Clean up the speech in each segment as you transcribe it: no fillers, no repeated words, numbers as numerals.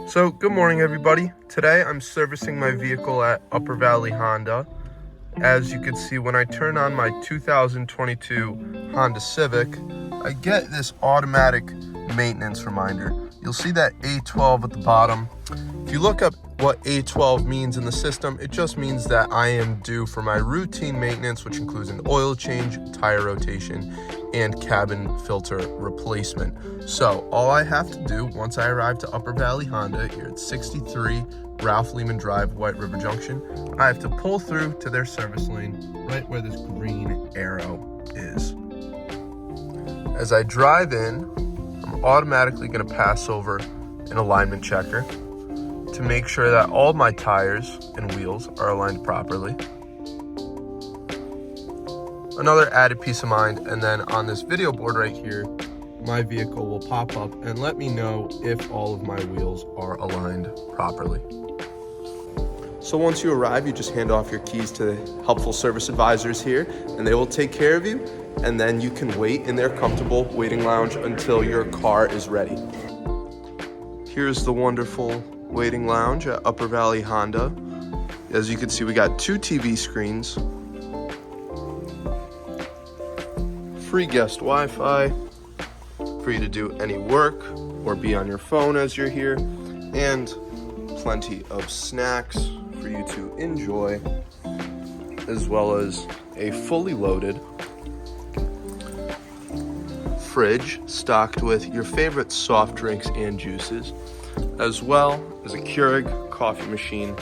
So, good morning everybody. Today I'm servicing my vehicle at Upper Valley Honda. As you can see, when I turn on my 2022 Honda Civic, I get this automatic maintenance reminder. You'll see that A12 at the bottom. If you look up what A12 means in the system, it just means that I am due for my routine maintenance, which includes an oil change, tire rotation, and cabin filter replacement. So all I have to do once I arrive to Upper Valley Honda here at 63 Ralph Lehman Drive, White River Junction, I have to pull through to their service lane right where this green arrow is. As I drive in, I'm automatically going to pass over an alignment checker to make sure that all my tires and wheels are aligned properly. Another added peace of mind, and then on this video board right here, my vehicle will pop up and let me know if all of my wheels are aligned properly. So once you arrive, you just hand off your keys to the helpful service advisors here, and they will take care of you, and then you can wait in their comfortable waiting lounge until your car is ready. Here's the wonderful waiting lounge at Upper Valley Honda. As you can see, we got 2 TV screens, free guest Wi-Fi for you to do any work or be on your phone as you're here, and plenty of snacks for you to enjoy, as well as a fully loaded fridge stocked with your favorite soft drinks and juices, as well as a Keurig coffee machine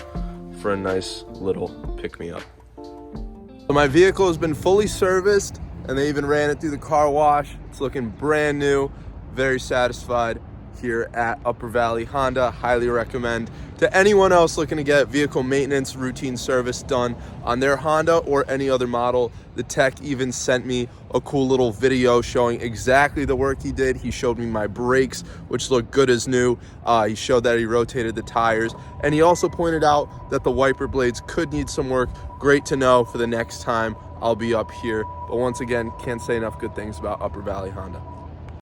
for a nice little pick-me-up. So my vehicle has been fully serviced, and they even ran it through the car wash. It's looking brand new. Very satisfied here at Upper Valley Honda. Highly recommend to anyone else looking to get vehicle maintenance routine service done on their Honda or any other model. The tech even sent me a cool little video showing exactly the work he did. He showed me my brakes, which look good as new. He showed that he rotated the tires, and he also pointed out that the wiper blades could need some work. Great to know for the next time I'll be up here. But once again, can't say enough good things about Upper Valley Honda.